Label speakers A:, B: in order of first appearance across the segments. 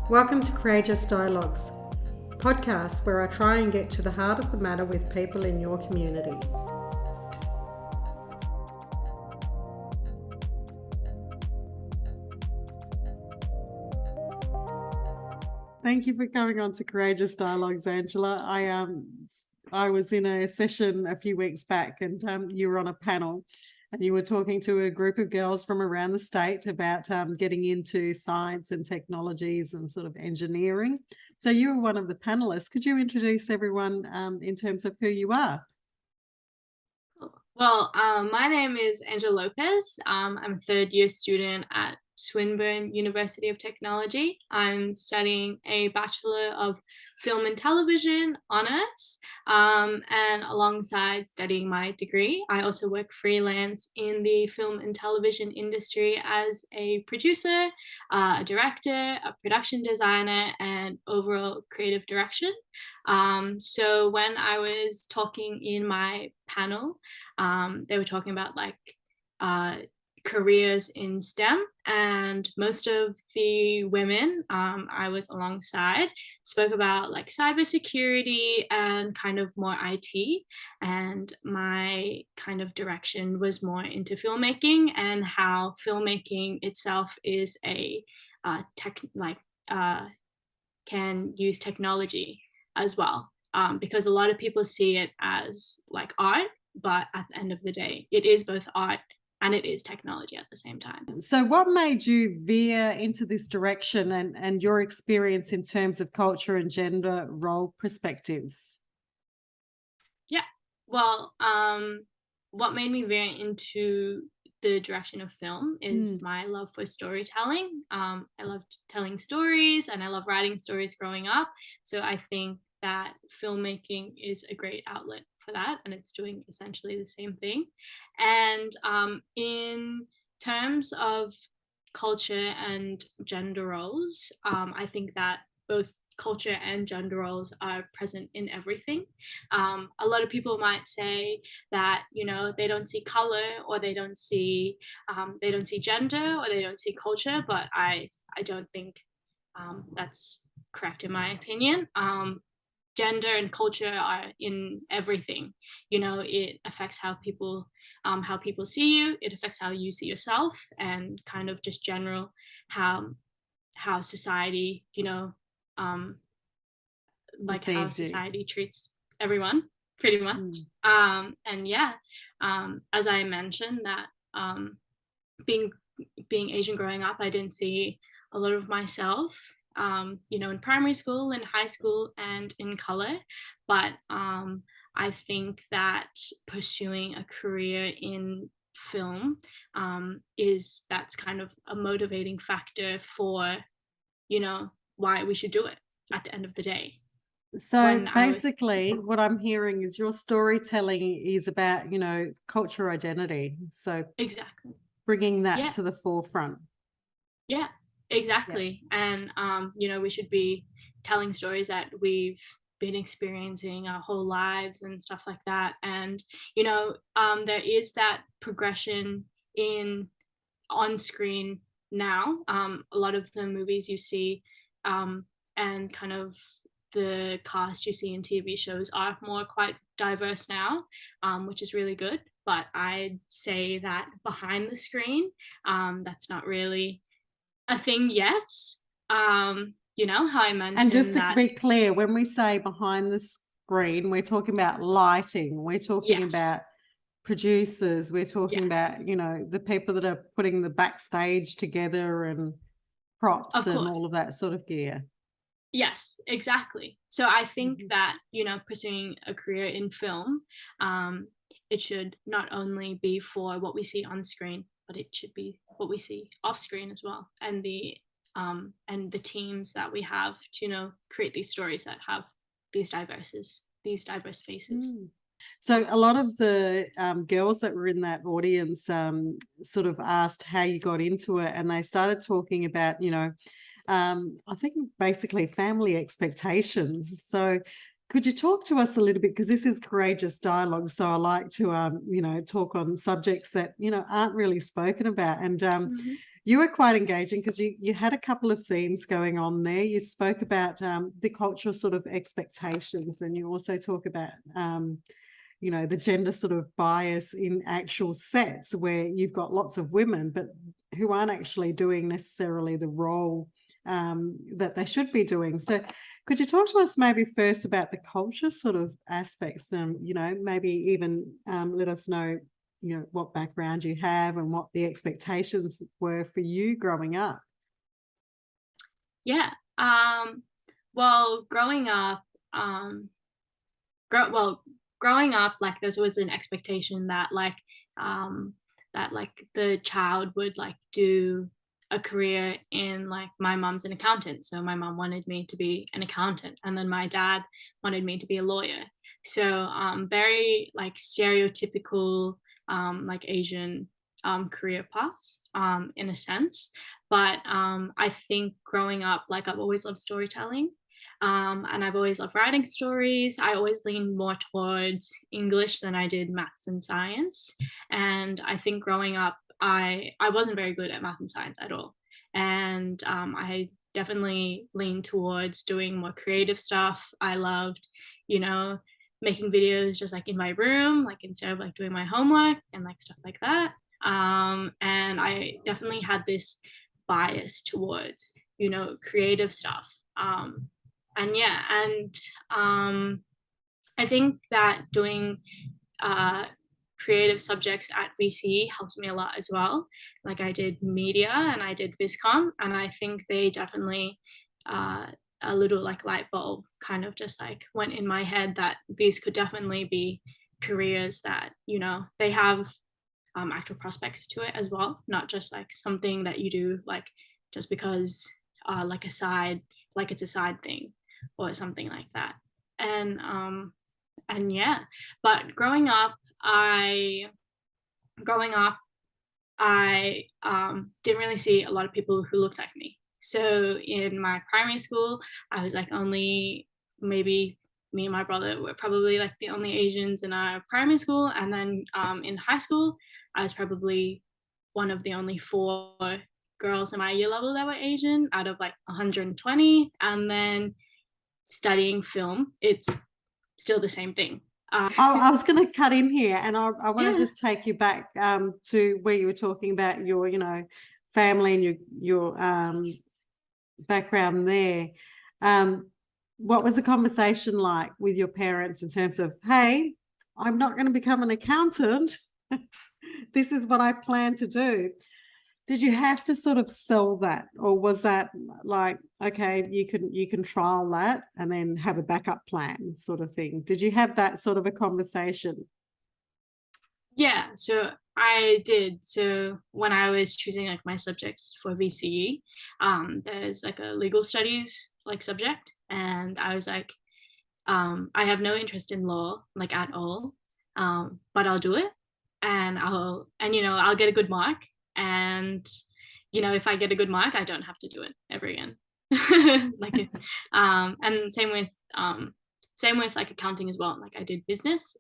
A: Welcome to Courageous Dialogues, podcast where I try and get to the heart of the matter with people in your community. Thank you for coming on to Courageous Dialogues, Angela. I was in a session a few weeks back and you were on a panel and you were talking to a group of girls from around the state about getting into science and technologies and sort of engineering. So you were one of the panelists. Could you introduce everyone in terms of who you are?
B: Well, my name is Angela Lopez. I'm a third-year student at Swinburne University of Technology. I'm studying a Bachelor of Film and Television honours, and alongside studying my degree, I also work freelance in the film and television industry as a producer, a director, a production designer, and overall creative direction. So when I was talking in my panel, they were talking about careers in STEM, and most of the women I was alongside spoke about like cybersecurity and kind of more IT, and my kind of direction was more into filmmaking and how filmmaking itself is a can use technology as well, because a lot of people see it as like art, but at the end of the day, it is both art and it is technology at the same time.
A: So what made you veer into this direction and your experience in terms of culture and gender role perspectives?
B: Yeah, well, what made me veer into the direction of film is my love for storytelling. I loved telling stories and I love writing stories growing up. So I think that filmmaking is a great outlet for that, and it's doing essentially the same thing. And in terms of culture and gender roles, I think that both culture and gender roles are present in everything. A lot of people might say that, you know, they don't see color, or they don't see gender, or they don't see culture, but I don't think that's correct in my opinion. Gender and culture are in everything. You know, it affects how people see you. It affects how you see yourself, and kind of just general how society, you know, like how society treats everyone, pretty much. And yeah, as I mentioned, that being Asian growing up, I didn't see a lot of myself, you know, in primary school, in high school, and in color. But I think that pursuing a career in film that's kind of a motivating factor for, you know, why we should do it at the end of the day.
A: So basically what I'm hearing is your storytelling is about, you know, culture identity. So
B: exactly
A: bringing that to the forefront.
B: Yeah, exactly. And you know, we should be telling stories that we've been experiencing our whole lives and stuff like that. And you know, there is that progression in on screen now. A lot of the movies you see, and kind of the cast you see in TV shows are more quite diverse now, which is really good. But I'd say that behind the screen, that's not really a thing yet. You know, how I mentioned.
A: And just to be clear, when we say behind the screen, we're talking about lighting, we're talking about producers, we're talking about, you know, the people that are putting the backstage together and props and all of that sort of gear.
B: Yes, exactly. So I think that, you know, pursuing a career in film, it should not only be for what we see on screen, but it should be what we see off screen as well. And the teams that we have to, you know, create these stories that have these diverse faces.
A: So a lot of the girls that were in that audience sort of asked how you got into it, and they started talking about, you know, I think basically family expectations. So could you talk to us a little bit, because this is courageous dialogue, so I like to talk on subjects that aren't really spoken about. And
B: Mhm.
A: you were quite engaging because you had a couple of themes going on there. You spoke about the cultural sort of expectations, and you also talk about the gender sort of bias in actual sets where you've got lots of women, but who aren't actually doing necessarily the role that they should be doing. So could you talk to us maybe first about the culture sort of aspects, maybe even let us know, what background you have and what the expectations were for you growing up?
B: Yeah. Well, growing up, um, growing up, like there was an expectation um, that like the child would like do a career in like my mom's an accountant, so my mom wanted me to be an accountant, and then my dad wanted me to be a lawyer. So very like stereotypical like Asian career paths in a sense. But I think growing up, like I've always loved storytelling. And I've always loved writing stories. I always leaned more towards English than I did maths and science. And I think growing up, I wasn't very good at math and science at all. And I definitely leaned towards doing more creative stuff. I loved, you know, making videos just like in my room, like instead of like doing my homework and like stuff like that. And I definitely had this bias towards, creative stuff. And yeah, and I think that doing uh, creative subjects at VC helped me a lot as well. Like I did media and I did viscom, and I think they definitely uh, a little like light bulb kind of just like went in my head that these could definitely be careers that they have actual prospects to it as well, not just like something that you do like just because like a side, like it's a side thing or something like that. And yeah, but growing up I didn't really see a lot of people who looked like me. So in my primary school, I was like only maybe me and my brother were probably like the only Asians in our primary school. And then in high school, I was probably one of the only four girls in my year level that were Asian out of like 120. And then studying film, it's still the same thing.
A: I was going to cut in here, and I want to
B: Yeah.
A: just take you back to where you were talking about your, family and your background there. What was the conversation like with your parents in terms of, hey, I'm not going to become an accountant. This is what I plan to do. Did you have to sort of sell that, or was that like, okay, you can trial that and then have a backup plan sort of thing? Did you have that sort of a conversation?
B: Yeah, so I did. So when I was choosing like my subjects for VCE, there's like a legal studies like subject, and I was like, I have no interest in law like at all, but I'll do it, and I'll get a good mark, and if I get a good mark, I don't have to do it ever again. And same with like accounting as well. Like I did business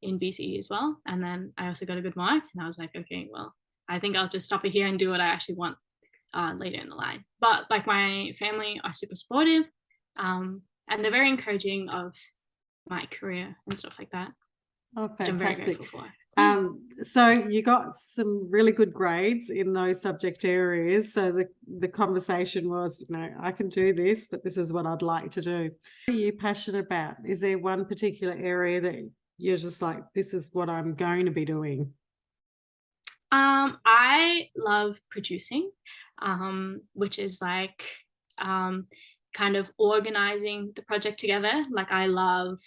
B: in BCE as well, and then I also got a good mark, and I was like, okay, well, I think I'll just stop it here and do what I actually want later in the line. But like my family are super supportive, and they're very encouraging of my career and stuff like that,
A: Oh,
B: which I'm very
A: fantastic.
B: grateful for.
A: So you got some really good grades in those subject areas. So the conversation was, I can do this, but this is what I'd like to do. What are you passionate about? Is there one particular area that you're just like, this is what I'm going to be doing?
B: I love producing, which is like kind of organizing the project together. Like I love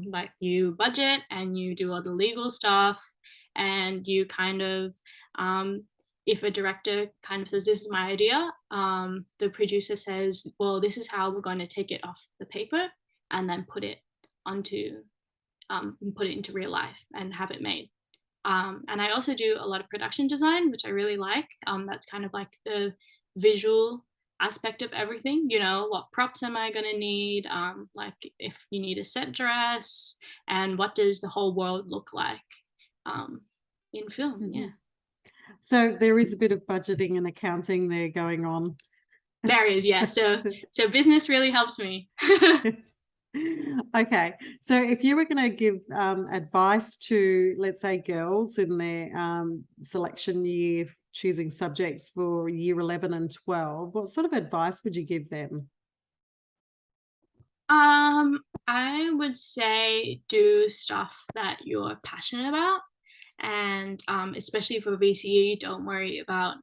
B: like you budget and you do all the legal stuff, and you kind of if a director kind of says this is my idea, the producer says, well, this is how we're going to take it off the paper and then onto put it into real life and have it made. And I also do a lot of production design, which I really like. That's kind of like the visual aspect of everything, you know, what props am I gonna need, like if you need a set dress, and what does the whole world look like um, in film. Yeah,
A: Mhm. So there is a bit of budgeting and accounting there going on.
B: there is. Yeah, so business really helps me.
A: Okay, so if you were going to give advice to, let's say, girls in their selection year, choosing subjects for year 11 and 12, what sort of advice would you give them?
B: I would say do stuff that you're passionate about, and especially for VCE, don't worry about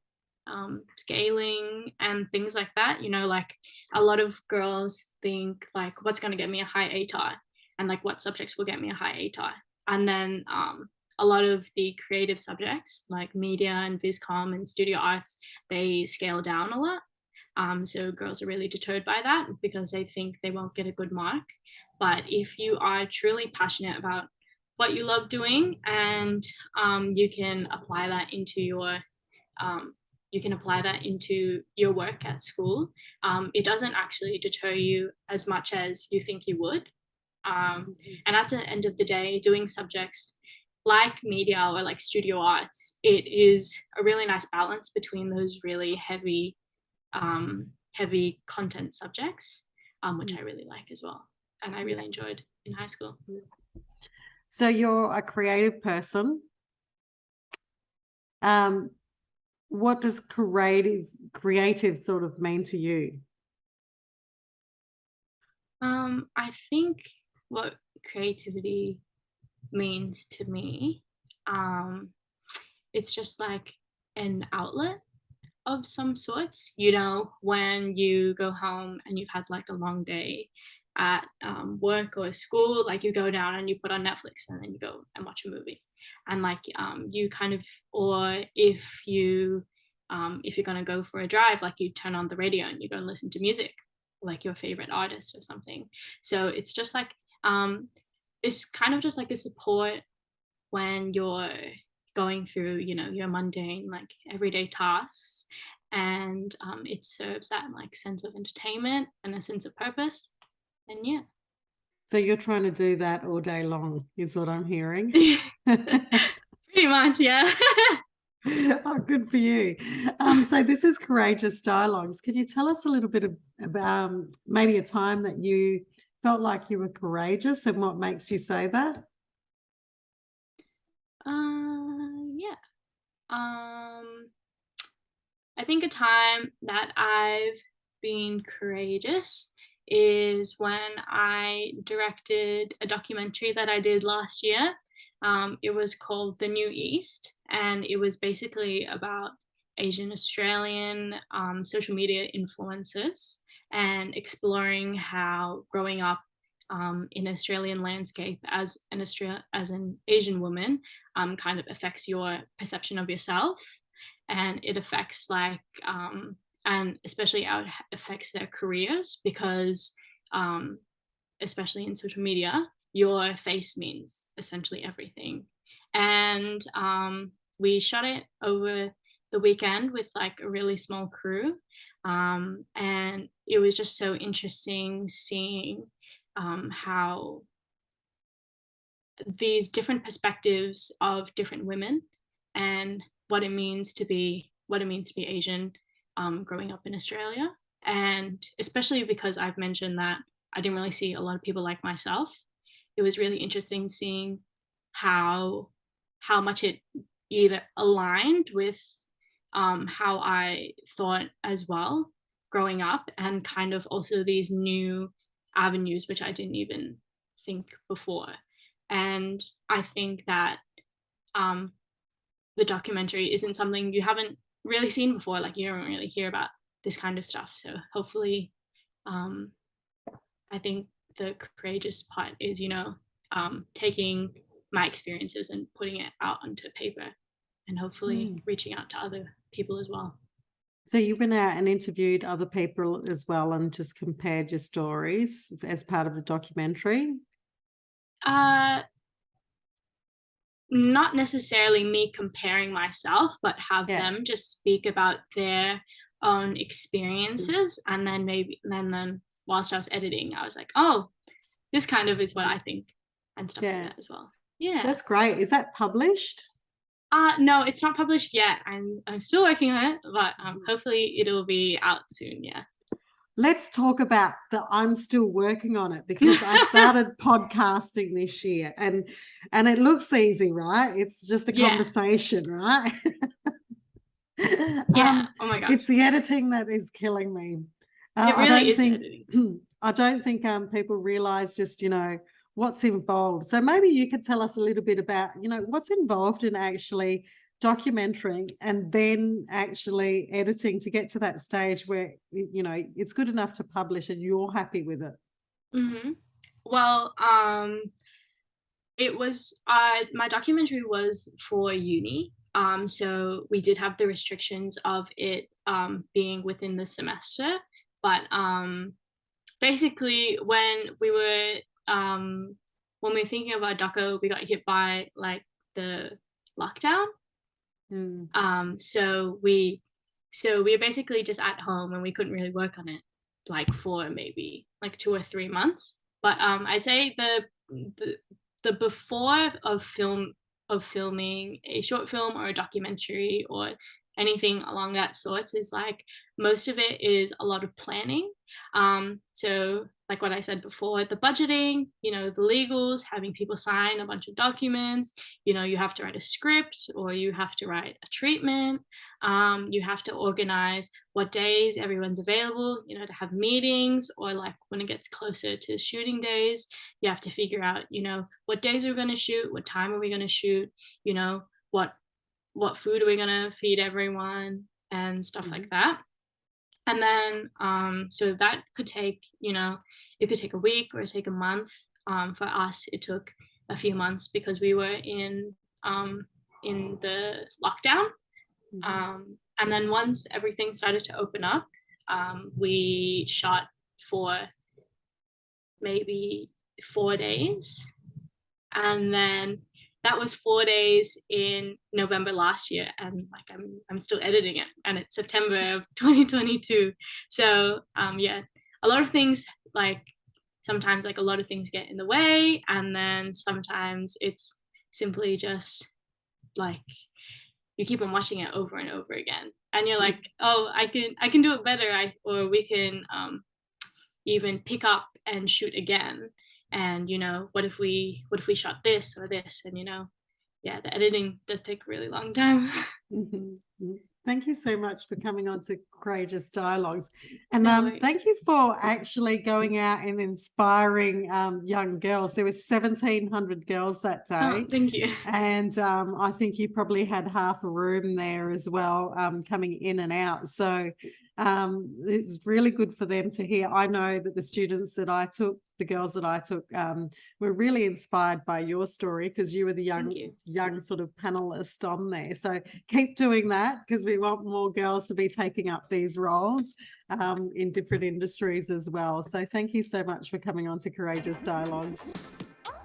B: scaling and things like that. You know, like a lot of girls think like, what's going to get me a high ATI, and like what subjects will get me a high ATI, and then a lot of the creative subjects like media and viscom and studio arts, they scale down a lot. So girls are really deterred by that because they think they won't get a good mark. But if you are truly passionate about what you love doing, and you can apply that into your um, work at school, it doesn't actually deter you as much as you think you would. And at the end of the day, doing subjects like media or like studio arts, it is a really nice balance between those really heavy content subjects, which I really like as well, and I
A: Yeah.
B: really enjoyed in high school.
A: So you're a creative person. Um, what does creative sort of mean to you?
B: I think what creativity means to me, um, it's just like an outlet of some sorts. You know, when you go home and you've had like a long day at work or school, like you go down and you put on Netflix and then you go and watch a movie, and like you kind of, or if you're gonna go for a drive, like you turn on the radio and you go and listen to music, like your favorite artist or something. So it's just like it's kind of just like a support when you're going through, you know, your mundane like everyday tasks, and it serves that like sense of entertainment and a sense of purpose. And yeah.
A: So you're trying to do that all day long, is what I'm hearing.
B: Pretty much, yeah.
A: Oh, good for you. So this is Courageous Dialogues. Could you tell us a little bit about maybe a time that you felt like you were courageous and what makes you say that?
B: Yeah. um I think a time that I've been courageous is when I directed a documentary that I did last year. It was called The New East, and it was basically about Asian Australian social media influencers, and exploring how growing up in Australian landscape as an Asian woman kind of affects your perception of yourself, and it affects like and especially how it affects their careers, because um, especially in social media, your face means essentially everything. And we shot it over the weekend with like a really small crew, and it was just so interesting seeing how these different perspectives of different women, and what it means to be Asian, growing up in Australia. And especially because I've mentioned that I didn't really see a lot of people like myself, it was really interesting seeing how much it either aligned with how I thought as well growing up, and kind of also these new avenues which I didn't even think before. And I think that um, the documentary isn't something you haven't really seen before. Like you don't really hear about this kind of stuff. So hopefully, um, I think the courageous part is, you know, taking my experiences and putting it out onto paper, and hopefully
A: Mm.
B: reaching out to other people as well.
A: So you went out and interviewed other people as well and just compared your stories as part of the documentary?
B: Uh, Not necessarily me comparing myself, but have
A: Yeah.
B: them just speak about their own experiences, and then whilst I was editing, I was like, oh, this kind of is what I think, and stuff like that as well. Yeah.
A: That's great. Is that published?
B: No, it's not published yet. I'm still working on it, but hopefully it'll be out soon. Yeah.
A: Let's talk about I'm still working on it, because I started podcasting this year, and it looks easy, right? It's just a conversation, right?
B: Yeah. Oh my God.
A: It's the editing that is killing me.
B: It really is editing.
A: I don't think people realize just, what's involved. So maybe you could tell us a little bit about, what's involved in actually documenting and then actually editing to get to that stage where, it's good enough to publish and you're happy with it.
B: Mm-hmm. Well, it was, my documentary was for uni. So we did have the restrictions of it being within the semester, but basically when we were thinking of our doco, we got hit by like the lockdown. So we were basically just at home, and we couldn't really work on it like for maybe like 2 or 3 months. But I'd say the before of filming a short film or a documentary or anything along that sorts is like most of it is a lot of planning. So like what I said before, the budgeting, the legals, having people sign a bunch of documents, you have to write a script or you have to write a treatment. You have to organize what days everyone's available, to have meetings, or like when it gets closer to shooting days, you have to figure out, what days we're going to shoot, what time are we going to shoot, what food are we going to feed everyone, and stuff like that. And then so that could take, it could take a week or take a month. For us, it took a few months because we were in the lockdown. And then once everything started to open up, we shot for maybe 4 days. And then that was 4 days in November last year, and like I'm still editing it, and it's September of 2022. So a lot of things, like sometimes like a lot of things get in the way, and then sometimes it's simply just like you keep on watching it over and over again, and you're like, oh, I can do it better, or we can even pick up and shoot again. And what if we shot this or this, and the editing does take a really long time.
A: Thank you so much for coming on to Courageous Dialogues, and thank you for actually going out and inspiring young girls. There were 1,700 girls that day.
B: Oh, thank you.
A: And I think you probably had half a room there as well, coming in and out. So it's really good for them to hear. I know that the students that I took, the girls that I took, were really inspired by your story, because you were the young sort of panelist on there. So keep doing that, because we want more girls to be taking up these roles in different industries as well. So thank you so much for coming on to Courageous Dialogues.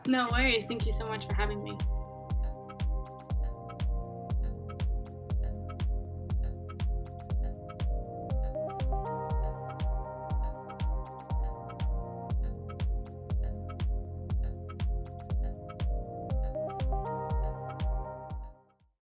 B: No worries. Thank you so much for having me.